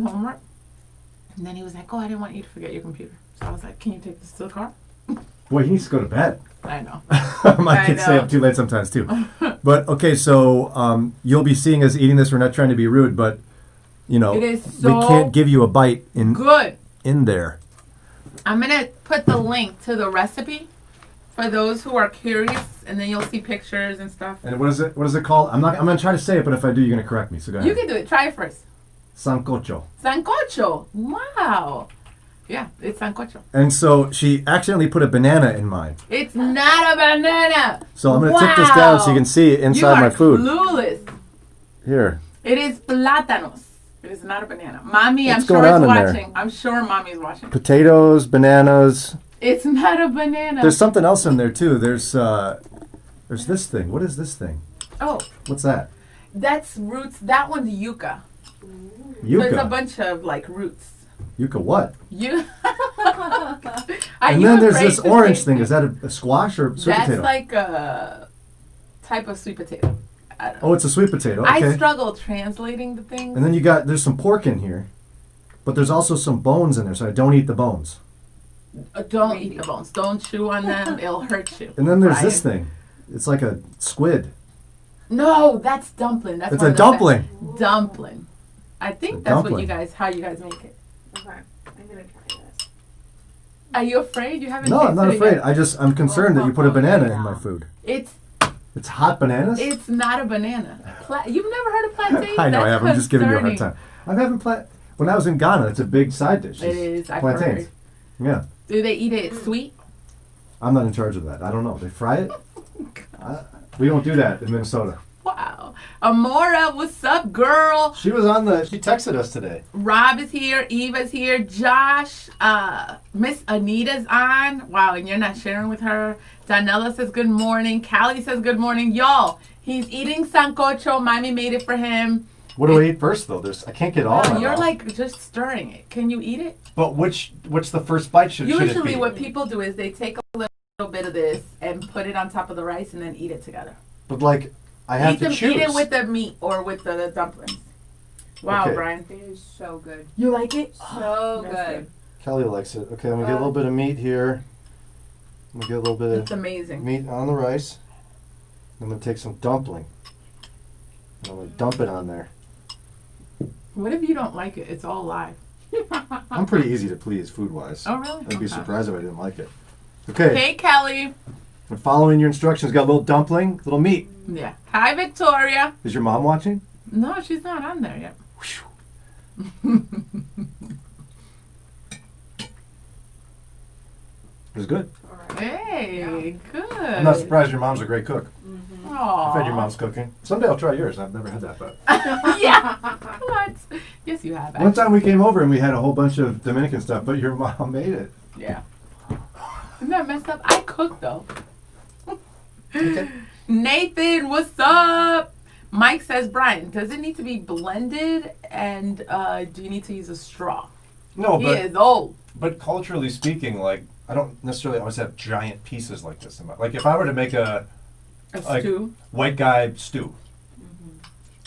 homework. And then he was like, oh, I didn't want you to forget your computer. So I was like, can you take this to the car? Boy, he needs to go to bed. I know. My kids stay up too late sometimes too. But okay, so you'll be seeing us eating this. We're not trying to be rude, but you know, it is so we can't give you a bite in there. I'm gonna put the link to the recipe for those who are curious, and then you'll see pictures and stuff. And what is it? What is it called? I'm gonna try to say it, but if I do, you're gonna correct me. So go ahead. You can do it. Try it first. Sancocho. Sancocho. Wow. Yeah, it's sancocho. And so she accidentally put a banana in mine. It's not a banana. So I'm gonna tip this down so you can see inside my food. Clueless. Here. It is plátanos. It is not a banana. Mommy, What's I'm sure going on is in there? watching. I'm sure Mommy's watching. Potatoes, bananas. It's not a banana. There's something else in there too. There's this thing. What is this thing? Oh. What's that? That's roots. That one's yuca. Yuca. So it's a bunch of like roots. Yuca what? And then there's this orange thing. Is that a squash or sweet potato? That's like a type of sweet potato. I don't know. Oh, it's a sweet potato. Okay. I struggle translating the things. And then there's some pork in here, but there's also some bones in there, so I don't eat the bones. Don't eat the bones. Don't chew on them. It'll hurt you. And then there's this thing. It's like a squid. No, that's dumpling. That's it's a dumpling. Dumpling. I think that's how you guys make it. Okay, I'm gonna try this. Are you afraid? You haven't? No, I'm not afraid. Yet? I'm concerned that you put a banana in my food. It's hot bananas? It's not a banana. You've never heard of plantain? I know I have. I'm just giving you a hard time. I'm having when I was in Ghana, it's a big side dish. It is. I've plantains. Heard. Yeah. Do they eat it sweet? I'm not in charge of that. I don't know. They fry it? We don't do that in Minnesota. Wow. Amora, what's up, girl? She texted us today. Rob is here. Eva's here. Josh. Miss Anita's on. Wow, and you're not sharing with her. Jannelle says good morning. Callie says good morning. Y'all, he's eating sancocho. Mommy made it for him. What do I eat first, though? I can't get all of it. You're like just stirring it. Can you eat it? But what's the first bite? Usually what people do is they take a little bit of this and put it on top of the rice and then eat it together. But like, I have to choose. Eat it with the meat or with the dumplings. Wow, okay. Brian. It is so good. You like it? So good. Kelly likes it. Okay, I'm going to get a little bit of meat here. I'm going to get a little bit of amazing. Meat on the rice. I'm going to take some dumpling. I'm going to dump it on there. What if you don't like it? It's all live. I'm pretty easy to please food-wise. Oh, really? I'd be surprised if I didn't like it. Okay. Hey, Kelly. I'm following your instructions. Got a little dumpling, little meat. Yeah. Hi, Victoria. Is your mom watching? No, she's not on there yet. It was good. Hey, good. I'm not surprised your mom's a great cook. Mm-hmm. I've had your mom's cooking. Someday I'll try yours. I've never had that, but. Yeah. What? Yes, you have. Actually. One time we came over and we had a whole bunch of Dominican stuff, but your mom made it. Yeah. Isn't that messed up? I cook though. Okay. Nathan, what's up? Mike says, Brian, does it need to be blended and do you need to use a straw? No, he is old. But culturally speaking, like, I don't necessarily always have giant pieces like this. Like, if I were to make a stew, white guy stew,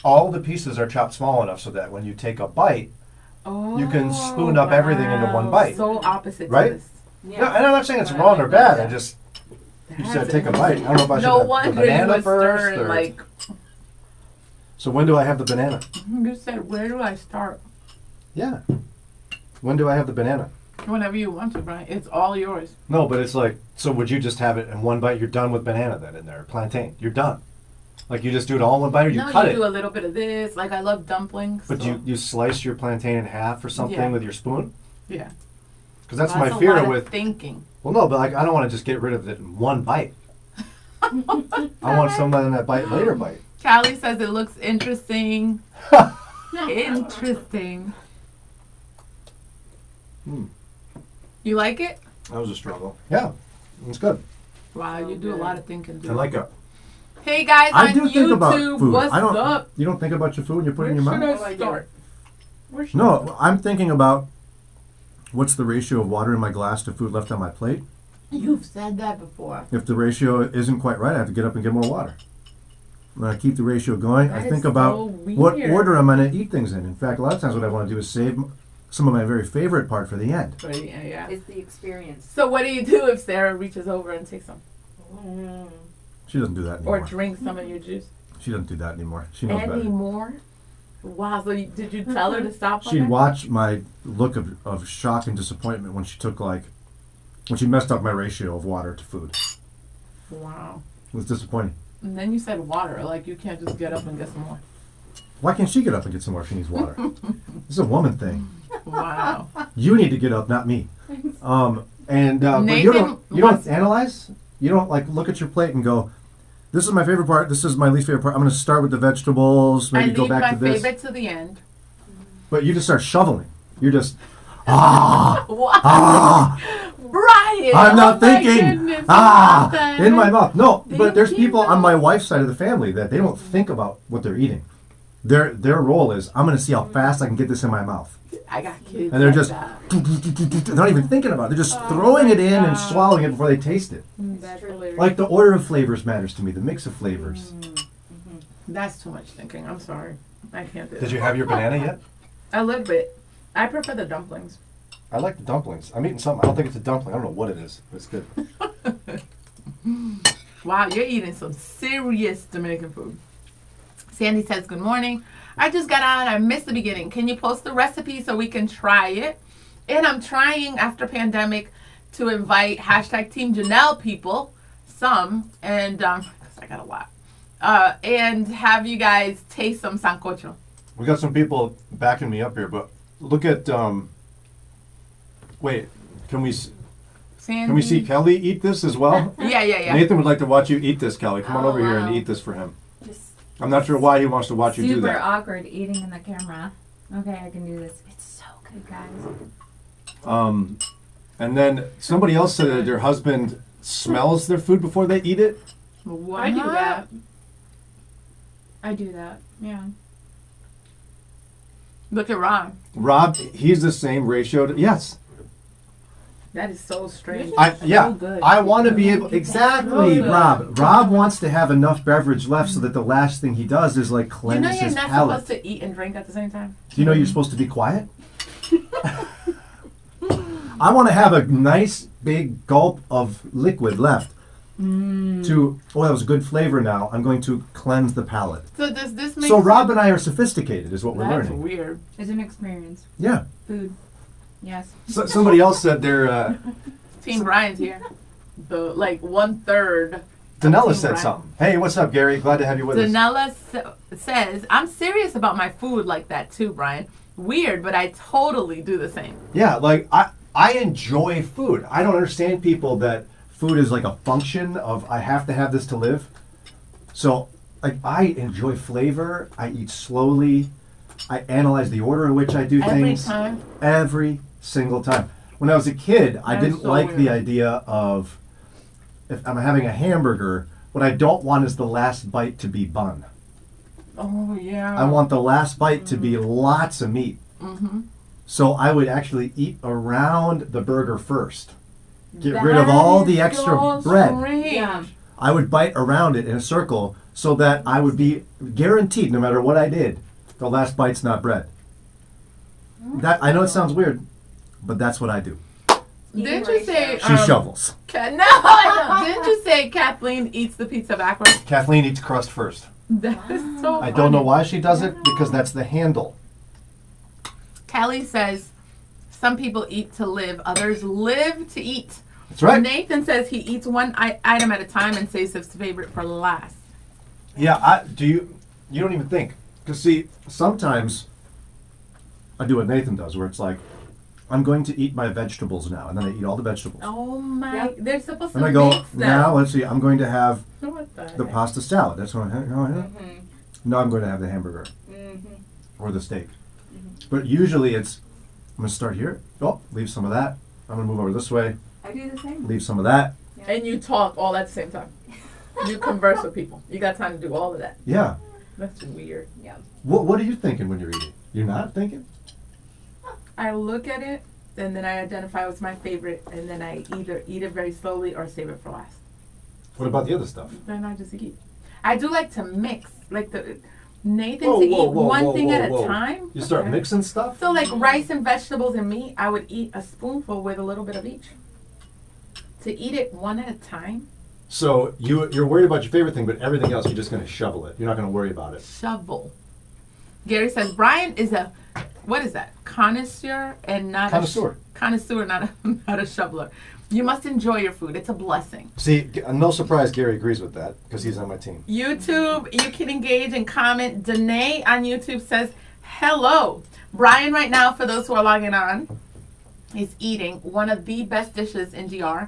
all the pieces are chopped small enough so that when you take a bite, you can spoon up everything into one bite. So opposite, right? To this. Yeah. No, and I'm not saying it's wrong or bad. I just you said take a bite. I don't know if I should have the banana first. Or... Like... So when do I have the banana? You said, where do I start? Yeah. When do I have the banana? Whenever you want to, Brian. It's all yours. No, but it's like, so would you just have it in one bite? You're done with banana then in there, plantain. You're done. Like you just do it all in one bite, or you cut it? No, you do a little bit of this. Like I love dumplings. But so. you slice your plantain in half or something with your spoon? Yeah. Because that's my fear with thinking. Well, no, but like I don't want to just get rid of it in one bite. I want some in that later bite. Callie says it looks interesting. Interesting. You like it? That was a struggle. Yeah, it's good. Wow, you do a lot of thinking. Dude. I like it. Hey guys, I on do YouTube, think about food. What's up? You don't think about your food when you put it in your mouth? Where should I start? No, I'm thinking about what's the ratio of water in my glass to food left on my plate. You've said that before. If the ratio isn't quite right, I have to get up and get more water. when I keep the ratio going, That I is think about so what weird. order I'm going to eat things in. In fact, a lot of times what I want to do is save some of my very favorite part for the end. But yeah. It's the experience. So what do you do if Sarah reaches over and takes some? She doesn't do that Or anymore. drinks some of your juice? She doesn't do that anymore. She knows better. Anymore? Wow, so did you tell her to stop? She'd watch my look of shock and disappointment when she messed up my ratio of water to food. Wow. It was disappointing. And then you said water, like you can't just get up and get some more. Why can't she get up and get some more if she needs water? This is a woman thing. Wow. You need to get up, not me. But you Nathan don't wants- analyze. You don't like look at your plate and go, "This is my favorite part. This is my least favorite part. I'm going to start with the vegetables. Maybe I go leave back my to this." favorite to the end. But you just start shoveling. You're just Wow. Brian! I'm not oh my thinking. goodness, what the In my heck? mouth. No, but Thank there's you. people on my wife's side of the family that they don't think about what they're eating. Their role is, I'm going to see how fast I can get this in my mouth. I got kids. And they're like just, that. they're not even thinking about it. They're just Oh throwing my it in and God. swallowing it before they taste it. That's hilarious. Like the order of flavors matters to me, the mix of flavors. That's too much thinking. I'm sorry. I can't do Did that. you have your banana yet? A little bit. I prefer the dumplings. I like the dumplings. I'm eating something. I don't think it's a dumpling. I don't know what it is, but it's good. Wow, you're eating some serious Dominican food. Sandy says, good morning. I just got on. I missed the beginning. Can you post the recipe so we can try it? And I'm trying after pandemic to invite hashtag Team Jannelle people, some, and 'cause I got a lot, and have you guys taste some sancocho. We got some people backing me up here, but look at, wait, can we Sandy. see Kelly eat this as well? Yeah. Nathan would like to watch you eat this, Kelly. Come on Oh, over here and wow. eat this for him. Just I'm not sure why he wants to watch you do Super that. awkward eating in the camera. Okay, I can do this. It's so good, guys. And then somebody else said that their husband smells their food before they eat it. What? I do that. I do that. Yeah. Look at Ron. Rob, he's the same ratio to, yes. That is so strange. Yeah, good. I want to be able, exactly, So good. Rob. Rob wants to have enough beverage left so that the last thing he does is like You cleanse know you're his not palate. supposed to eat and drink at the same time? Do you know you're supposed to be quiet? I want to have a nice big gulp of liquid left to, oh, that was a good flavor now. I'm going to cleanse the palate. So does this make So Rob and I are sophisticated is what we're That's learning. weird. It's an experience. Yeah. Food. Yes. So, somebody else said they're, Team Brian's here. The like 1/3. Danella said Right. something. Hey, what's up, Gary? Glad to have you with us. Danella says, I'm serious about my food like that too, Brian. Weird, but I totally do the same. Yeah, like I enjoy food. I don't understand people that food is like a function of I have to have this to live. So like I enjoy flavor. I eat slowly. I analyze the order in which I do Every things time. every single time. When I was a kid, I That is didn't so like the weird. idea of if I'm having a hamburger, what I don't want is the last bite to be bun. Oh yeah. I want the last bite to be lots of meat. Mm-hmm. So I would actually eat around the burger first. Get rid of all the extra bread. Yeah. I would bite around it in a circle so that I would be guaranteed, no matter what I did, the last bite's not bread. That I know it sounds weird, but that's what I do. Didn't you say She shovels. No, I know. Didn't you say Kathleen eats the pizza backwards? Kathleen eats crust first. That is so I don't know funny. why she does it, because that's the handle. Kelly says some people eat to live, others live to eat. That's right. Nathan says he eats one item at a time and saves his favorite for last. Yeah, you don't even think. Because see, sometimes I do what Nathan does, where it's like, I'm going to eat my vegetables now, and then I eat all the vegetables. Oh my! Yep. They're supposed to And I go, mix them. now let's see, I'm going to have What the the heck? pasta salad. That's what No, I'm going to have the hamburger or the steak. But usually it's, I'm going to start here. Oh, leave some of that. I'm going to move over this way. I do the same. Leave some of that. And you talk all at the same time. You converse with people. You got time to do all of that. Yeah. That's weird. Yeah. What are you thinking when you're eating? You're not thinking? I look at it and then I identify what's my favorite, and then I either eat it very slowly or save it for last. What about the other stuff? Then I just eat. I do like to mix, like the Nathan Whoa, to whoa, eat whoa, one whoa, thing whoa, at whoa. a time. You start Okay. mixing stuff? So like rice and vegetables and meat, I would eat a spoonful with a little bit of each. To eat it one at a time, So you're worried about your favorite thing, but everything else you're just going to shovel it. You're not going to worry about it. shovel. Gary says Brian is a, what is that? Connoisseur and not Connoisseur. Connoisseur, not not a shoveler. You must enjoy your food. It's a blessing. See, no surprise Gary agrees with that because he's on my team. YouTube, you can engage and comment. Danae on YouTube says, hello. Brian right now, for those who are logging on, is eating one of the best dishes in DR,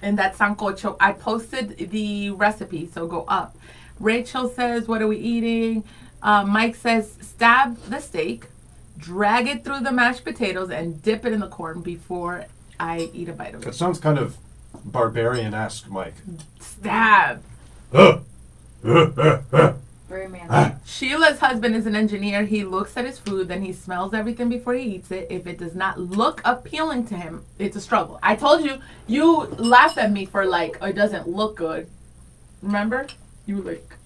and that's sancocho. I posted the recipe, so go up. Rachel says, what are we eating? Mike says, stab the steak, drag it through the mashed potatoes, and dip it in the corn before I eat a bite of It it. sounds kind of barbarian-esque, Mike. Stab. Very manly. Sheila's husband is an engineer. He looks at his food, then he smells everything before he eats it. If it does not look appealing to him, it's a struggle. I told you, you laughed at me for like, oh, it doesn't look good. Remember? You were like,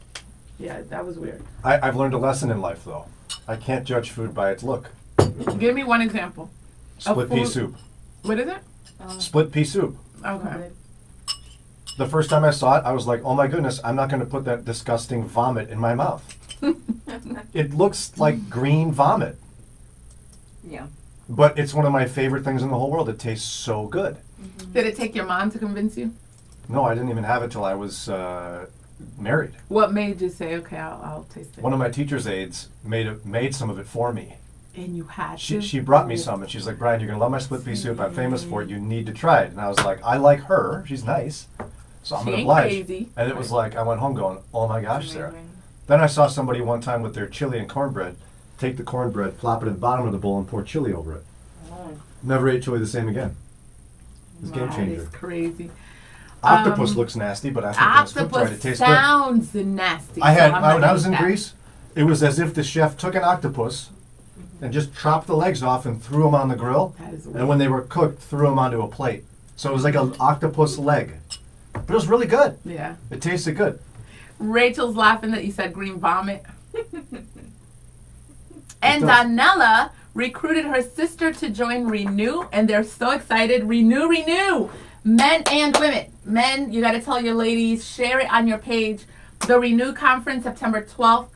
yeah, that was weird. I've learned a lesson in life, though. I can't judge food by its look. Give me one example. Split pea food. soup. What is it? Split pea soup. Okay. The first time I saw it, I was like, oh my goodness, I'm not going to put that disgusting vomit in my mouth. It looks like green vomit. Yeah. But it's one of my favorite things in the whole world. It tastes so good. Did it take your mom to convince you? No, I didn't even have it till I was married. What made you say, okay, I'll taste it? One of my teacher's aides made some of it for me. And you had to? She brought me some, and she's like, Brian, you're going to love my split pea soup. I'm famous for it. You need to try it. And I was like, I like her. She's nice. So I'm She going to ain't oblige. crazy. And it was like, I went home going, oh my gosh, Sarah. Then I saw somebody one time with their chili and cornbread, take the cornbread, plop it in the bottom of the bowl, and pour chili over it. Never ate chili the same again. It's a game That changer. is crazy. Octopus looks nasty, but I think when it's cooked right, it Octopus tastes good. sounds nasty. I had so I'm not when I was in eating that. Greece, it was as if the chef took an octopus and just chopped the legs off and threw them on the grill, That is and when they were cooked, threw them onto a plate. So it was like an octopus leg, but it was really good. Yeah. It tasted good. Rachel's laughing that you said green vomit. And does. Daniela recruited her sister to join Renew, and they're so excited. Renew. Men and women. Men, you got to tell your ladies, share it on your page. The Renew Conference, September 12th.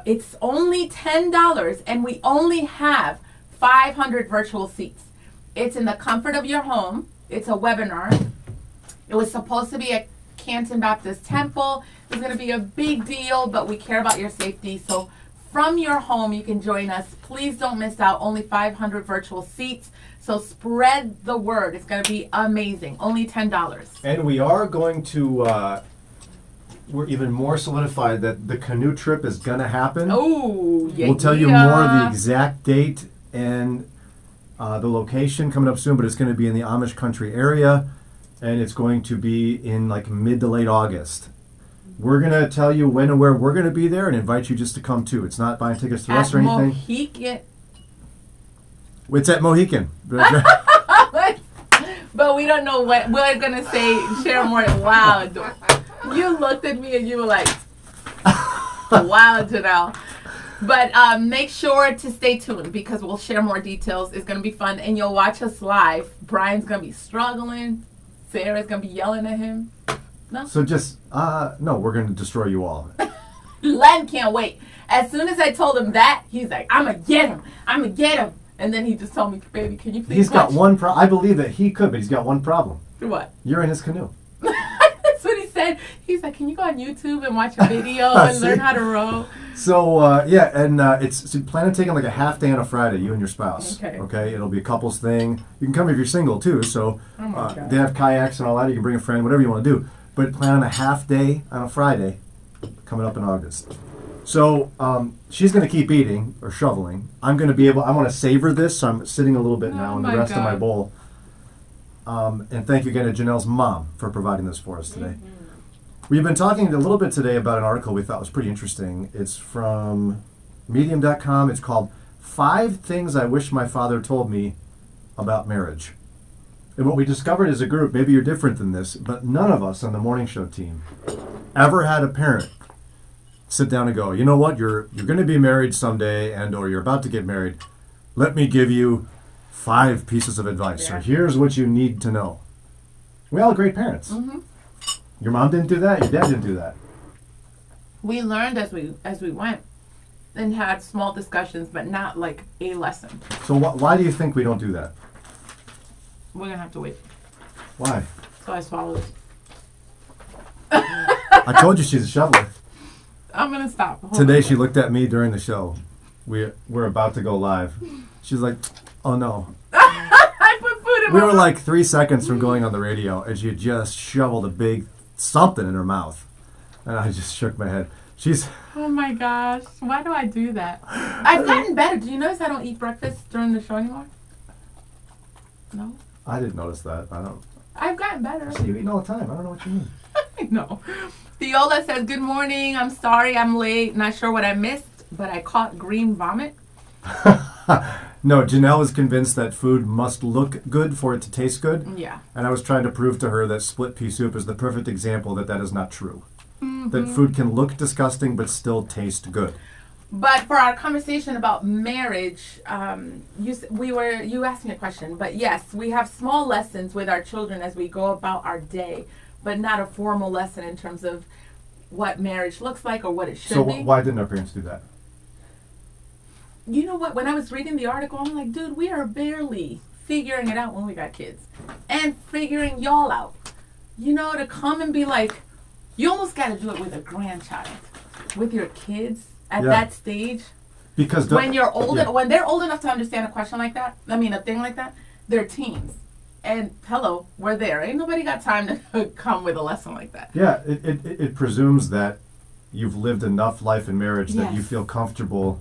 It's only $10, and we only have 500 virtual seats. It's in the comfort of your home. It's a webinar. It was supposed to be at Canton Baptist Temple. It's going to be a big deal, but we care about your safety. So from your home, you can join us. Please don't miss out. Only 500 virtual seats. So spread the word. It's going to be amazing. Only $10. And we are going to. We're even more solidified that the canoe trip is going to happen. Oh, yeah. We'll tell you more of the exact date and the location coming up soon, but it's going to be in the Amish country area, and it's going to be in like mid to late August. We're going to tell you when and where we're going to be there and invite you just to come too. It's not buying tickets to us or anything. Mohican. It's at Mohican. But we don't know what we're going to say. Share more. Wow. You looked at me and you were like, wow, Jannelle. But make sure to stay tuned because we'll share more details. It's going to be fun, and you'll watch us live. Brian's going to be struggling. Sarah's going to be yelling at him. No? So just, no, we're going to destroy you all. Len can't wait. As soon as I told him that, he's like, I'm going to get him. I'm going to get him. And then he just told me, baby, can you please He's got watch? one problem. I believe that he could, but he's got one problem. What? You're in his canoe. That's what he said. He's like, can you go on YouTube and watch a video and learn how to row? So, yeah, and so plan on taking like a half day on a Friday, you and your spouse. Okay. It'll be a couples thing. You can come if you're single, too. So Oh my God. they have kayaks and all that. You can bring a friend, whatever you want to do. But plan on a half day on a Friday coming up in August. So she's going to keep eating or shoveling. I'm going to be able, I want to savor this, so I'm sitting a little bit now Oh in the my rest of my God. bowl. And thank you again to Jannelle's mom for providing this for us today. We've been talking a little bit today about an article we thought was pretty interesting. It's from Medium.com. It's called 5 Things I Wish My Father Told Me About Marriage. And what we discovered as a group, maybe you're different than this, but none of us on the morning show team ever had a parent sit down and go, you know what, you're going to be married someday, and or you're about to get married, let me give you 5 pieces of advice, or here's what you need to know. We all have great parents. Mm-hmm. Your mom didn't do that, your dad didn't do that. We learned as we went and had small discussions, but not like a lesson. So why do you think we don't do that? We're gonna have to wait. Why? So I swallowed. I told you she's a shoveler. I'm gonna stop. Hold Today on. she looked at me during the show. We're about to go live. She's like, oh no. I put food in We my were mouth. like 3 seconds from going on the radio, and she had just shoveled a big something in her mouth. And I just shook my head. She's... Oh my gosh. Why do I do that? I've gotten better. Do you notice I don't eat breakfast during the show anymore? No? I didn't notice that. I've gotten better. I said you're eating all the time. I don't know what you mean. I know. Viola says, good morning. I'm sorry I'm late. Not sure what I missed, but I caught green vomit. No, Jannelle is convinced that food must look good for it to taste good. Yeah. And I was trying to prove to her that split pea soup is the perfect example that is not true. Mm-hmm. That food can look disgusting but still taste good. But for our conversation about marriage, you asked me a question. But yes, we have small lessons with our children as we go about our day, but not a formal lesson in terms of what marriage looks like or what it should So be. why didn't our parents do that? You know what? When I was reading the article, I'm like, dude, we are barely figuring it out when we got kids. And figuring y'all out. You know, to come and be like, you almost got to do it with a grandchild. With your kids at that stage. Because When you're old, when they're old enough to understand a question like that, a thing like that, they're teens. And hello, we're there. Ain't nobody got time to come with a lesson like that. Yeah, it presumes that you've lived enough life in marriage that you Yes. feel comfortable.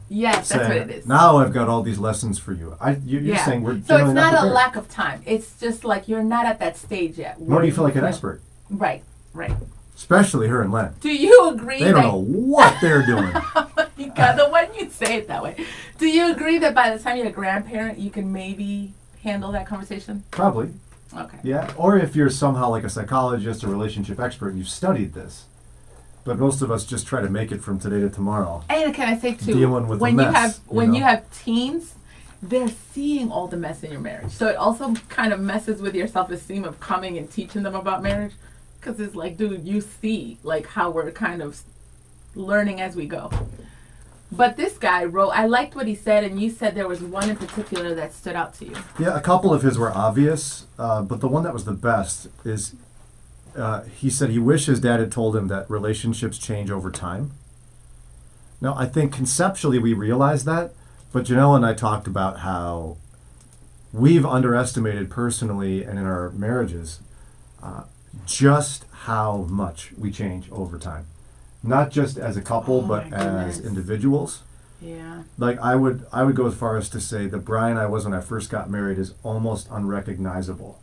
Yes, that's what saying, it is. now I've got all these lessons for you. You're saying we're So it's generally not a prepared. lack of time. It's just like you're not at that stage yet. Nor do you feel like an expert. Right. Especially her and Len. Do you agree They don't know what they're doing. You got the one you say it that way. Do you agree that by the time you're a grandparent, you can maybe handle that conversation? Probably. Okay. Yeah. Or if you're somehow like a psychologist or relationship expert and you've studied this. But most of us just try to make it from today to tomorrow. And can I say too, Dealing with when the you mess, have you have teens, they're seeing all the mess in your marriage. So it also kind of messes with your self-esteem of coming and teaching them about marriage. Because it's like, dude, you see like how we're kind of learning as we go. But this guy wrote, I liked what he said, and you said there was one in particular that stood out to you. Yeah, a couple of his were obvious, but the one that was the best is he said he wished his dad had told him that relationships change over time. Now, I think conceptually we realize that, but Jannelle and I talked about how we've underestimated personally and in our marriages just how much we change over time. Not just as a couple, Oh but my as goodness. individuals. Yeah. Like I would go as far as to say the Brian I was when I first got married is almost unrecognizable.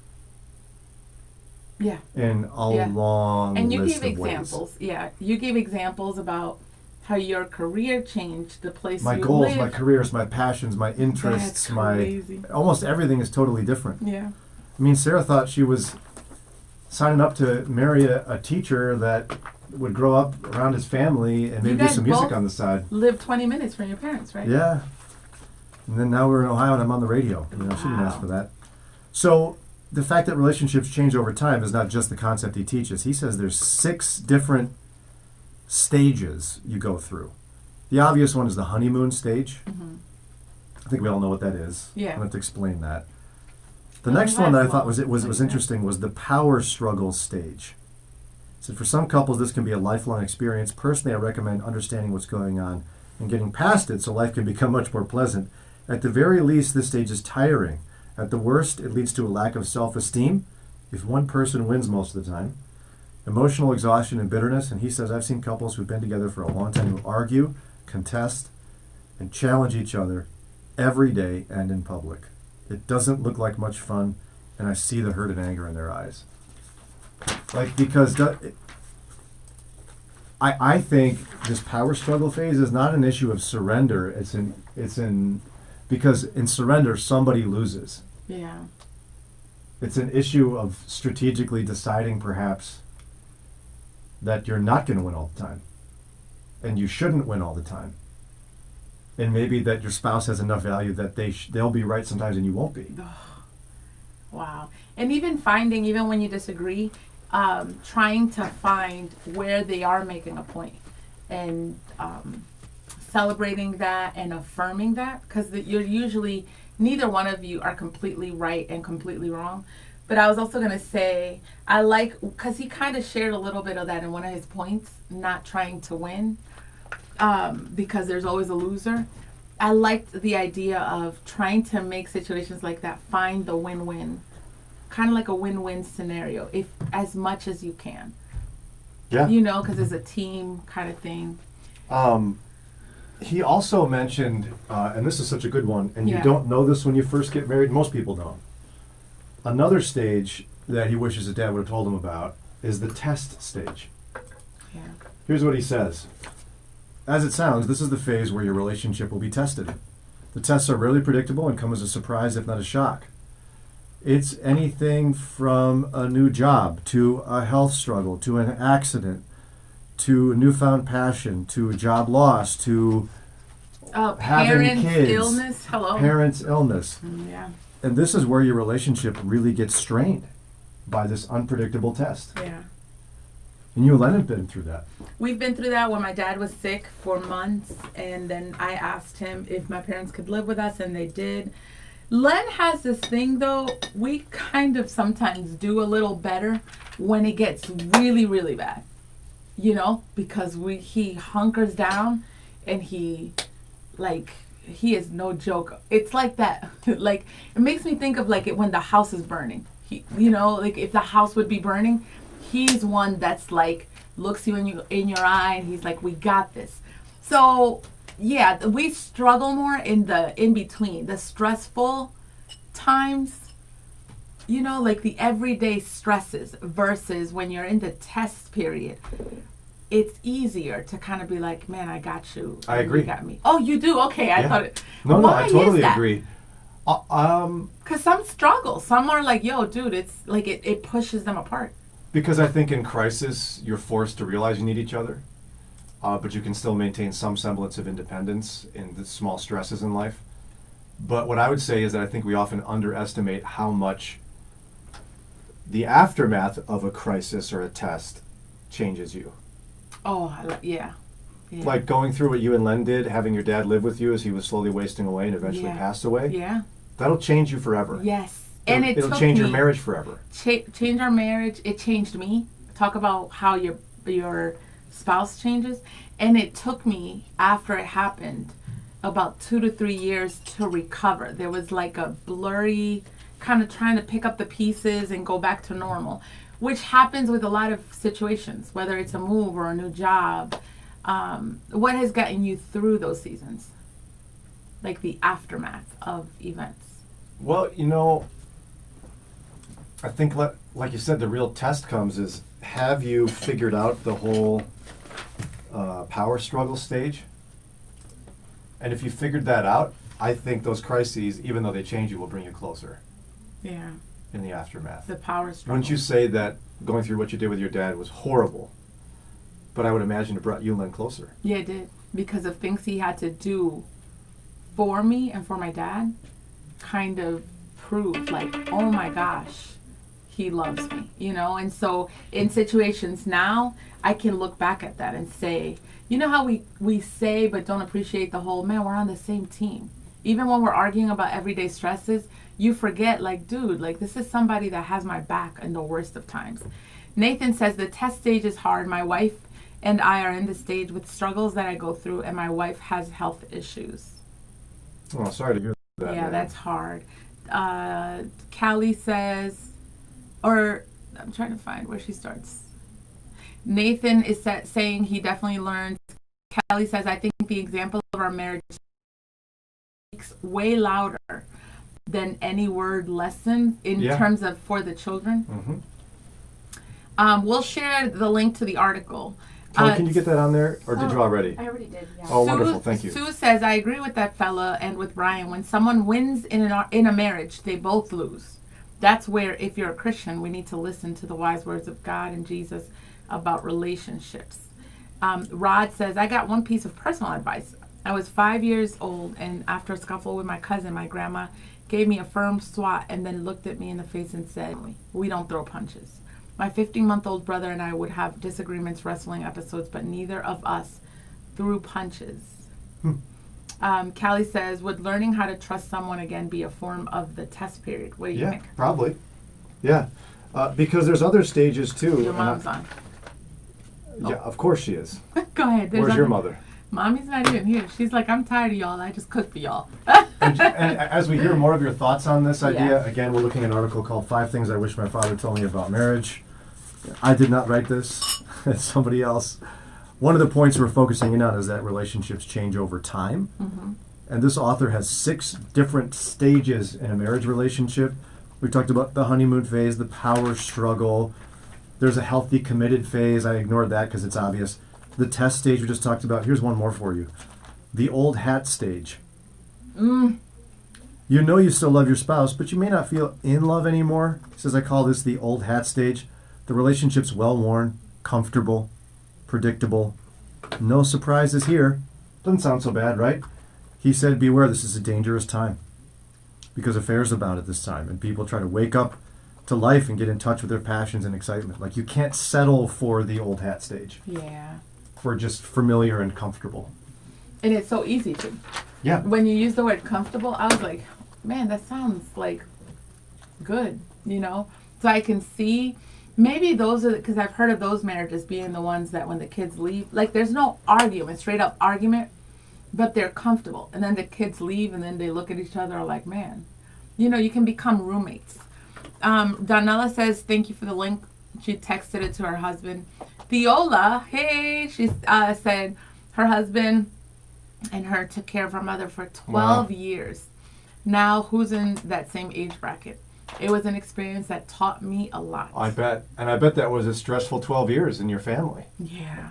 Yeah. In a long And you list gave of ways. examples. Yeah. You gave examples about how your career changed, the place My you goals, live. my careers, my passions, my interests, That's my crazy. almost everything is totally different. Yeah. I mean, Sarah thought she was signing up to marry a teacher that would grow up around his family and maybe do guys some music both on the side. Live 20 minutes from your parents, right? Yeah. And then now we're in Ohio and I'm on the radio. You know, she didn't ask Wow. for that. So the fact that relationships change over time is not just the concept he teaches. He says there's 6 different stages you go through. The obvious one is the honeymoon stage. Mm-hmm. I think we all know what that is. Yeah. I don't have to explain that. The Oh, next one that I that's thought long. was interesting was the power struggle stage. So for some couples, this can be a lifelong experience. Personally, I recommend understanding what's going on and getting past it so life can become much more pleasant. At the very least, this stage is tiring. At the worst, it leads to a lack of self-esteem if one person wins most of the time. Emotional exhaustion and bitterness, and he says, I've seen couples who've been together for a long time who argue, contest, and challenge each other every day and in public. It doesn't look like much fun, and I see the hurt and anger in their eyes. Like, because I think this power struggle phase is not an issue of surrender. It's in because in surrender somebody loses. Yeah. It's an issue of strategically deciding perhaps that you're not going to win all the time. And you shouldn't win all the time. And maybe that your spouse has enough value that they'll be right sometimes and you won't be. Wow. And even when you disagree, trying to find where they are making a point and celebrating that and affirming that, because you're usually, neither one of you are completely right and completely wrong. But I was also going to say, I like, because he kind of shared a little bit of that in one of his points, not trying to win, because there's always a loser. I liked the idea of trying to make situations like that find the win-win, kind of like a win-win scenario, if as much as you can. Yeah. You know, because it's a team kind of thing. He also mentioned, and this is such a good one, and you Yeah. don't know this when you first get married, most people don't. Another stage that he wishes his dad would have told him about is the test stage. Yeah. Here's what he says. As it sounds, this is the phase where your relationship will be tested. The tests are rarely predictable and come as a surprise, if not a shock. It's anything from a new job, to a health struggle, to an accident, to a newfound passion, to a job loss, to having Parents' kids, illness. Hello. parents' illness. Yeah. And this is where your relationship really gets strained by this unpredictable test. Yeah. And you and Len have been through that. We've been through that when my dad was sick for months, and then I asked him if my parents could live with us, and they did. Len has this thing, though, we kind of sometimes do a little better when it gets really, really bad, you know, because he hunkers down, and he is no joke. It's like that. Like, it makes me think of like it when the house is burning. You know, like if the house would be burning, he's one that's like looks you in your eye, and he's like, "We got this." So yeah, we struggle more in the in between, the stressful times. You know, like the everyday stresses versus when you're in the test period. It's easier to kind of be like, man, I got you. I agree. You got me. Oh, you do? Okay, I Yeah. thought it. No, Why I totally is that? agree. Because some struggle. Some are like, yo, dude, it's like it pushes them apart. Because I think in crisis, you're forced to realize you need each other, but you can still maintain some semblance of independence in the small stresses in life. But what I would say is that I think we often underestimate how much the aftermath of a crisis or a test changes you. Oh, yeah. Like going through what you and Len did, having your dad live with you as he was slowly wasting away and eventually Yeah. passed away. Yeah. That'll change you forever. Yes. And it'll took change me, your marriage forever. Change our marriage. It changed me. Talk about how your spouse changes. And it took me, after it happened, about 2 to 3 years to recover. There was like a blurry, kind of trying to pick up the pieces and go back to normal, which happens with a lot of situations, whether it's a move or a new job. What has gotten you through those seasons? Like the aftermath of events. Well, you know, I think like you said, the real test comes is, have you figured out the whole power struggle stage? And if you figured that out, I think those crises, even though they change you, will bring you closer. Yeah. In the aftermath. The power struggle. Wouldn't you say that going through what you did with your dad was horrible? But I would imagine it brought you and Len closer. Yeah, it did. Because of things he had to do for me and for my dad, kind of proved like, oh my gosh, he loves me, you know? And so in situations now, I can look back at that and say, you know how we say but don't appreciate the whole, man, we're on the same team. Even when we're arguing about everyday stresses, you forget, like, dude, like, this is somebody that has my back in the worst of times. Nathan says, the test stage is hard. My wife and I are in the stage with struggles that I go through, and my wife has health issues. Oh, sorry to hear that. Yeah, man. that's hard. Callie says, or I'm trying to find where she starts. Nathan is saying he definitely learns. Callie says, I think the example of our marriage speaks way louder than any word lesson in terms of for the children. Mm-hmm. We'll share the link to the article. Kelly, can you get that on there? Or did you already? I already did, yeah. Oh, wonderful. Thank you. Sue says, I agree with that fella and with Brian. When someone wins in a marriage, they both lose. That's where, if you're a Christian, we need to listen to the wise words of God and Jesus, about relationships. Rod says, I got one piece of personal advice. I was 5 years old, and after a scuffle with my cousin, my grandma gave me a firm swat and then looked at me in the face and said, we don't throw punches. My 15-month-old brother and I would have disagreements, wrestling episodes, but neither of us threw punches. Callie says, would learning how to trust someone again be a form of the test period? What do you think? Probably. Yeah. Because there's other stages too. Your mom's on. Yeah, of course she is. Go ahead. Where's your mother? Mommy's not even here. She's like, I'm tired of y'all. I just cook for y'all. And as we hear more of your thoughts on this idea, Yeah. again, we're looking at an article called 5 Things I Wish My Father Told Me About Marriage. I did not write this. It's somebody else. One of the points we're focusing in on is that relationships change over time. Mm-hmm. And this author has 6 different stages in a marriage relationship. We talked about the honeymoon phase, the power struggle. There's a healthy, committed phase. I ignored that because it's obvious. The test stage we just talked about. Here's one more for you. The old hat stage. You know you still love your spouse, but you may not feel in love anymore. He says, I call this the old hat stage. The relationship's well-worn, comfortable, predictable. No surprises here. Doesn't sound so bad, right? He said, beware, this is a dangerous time because affairs abound at this time, and people try to wake up to life and get in touch with their passions and excitement. Like, you can't settle for the old hat stage. Yeah. For just familiar and comfortable. And it's so easy to. Yeah. When you use the word comfortable, I was like, man, that sounds like good, you know? So I can see, maybe those are, because I've heard of those marriages being the ones that when the kids leave, like there's no argument, straight up argument, but they're comfortable. And then the kids leave and then they look at each other like, man, you know, you can become roommates. Donella says, thank you for the link. She texted it to her husband. Viola, hey, she said her husband and her took care of her mother for 12 years. Now, who's in that same age bracket? It was an experience that taught me a lot. I bet. And I bet that was a stressful 12 years in your family. Yeah.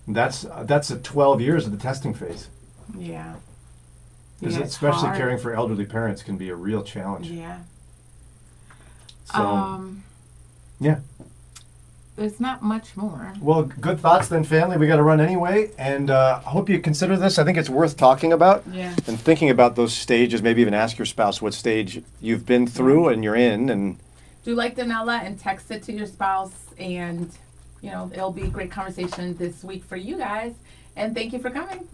That's a 12 years of the testing phase. Yeah. Because Yeah, it's especially hard. caring for elderly parents can be a real challenge. Yeah. So, yeah. There's not much more. Well, good thoughts then, family. We got to run anyway. And I hope you consider this. I think it's worth talking about. Yeah. And thinking about those stages. Maybe even ask your spouse what stage you've been through and you're in. And Do like Danella and text it to your spouse. And, you know, it'll be a great conversation this week for you guys. And thank you for coming.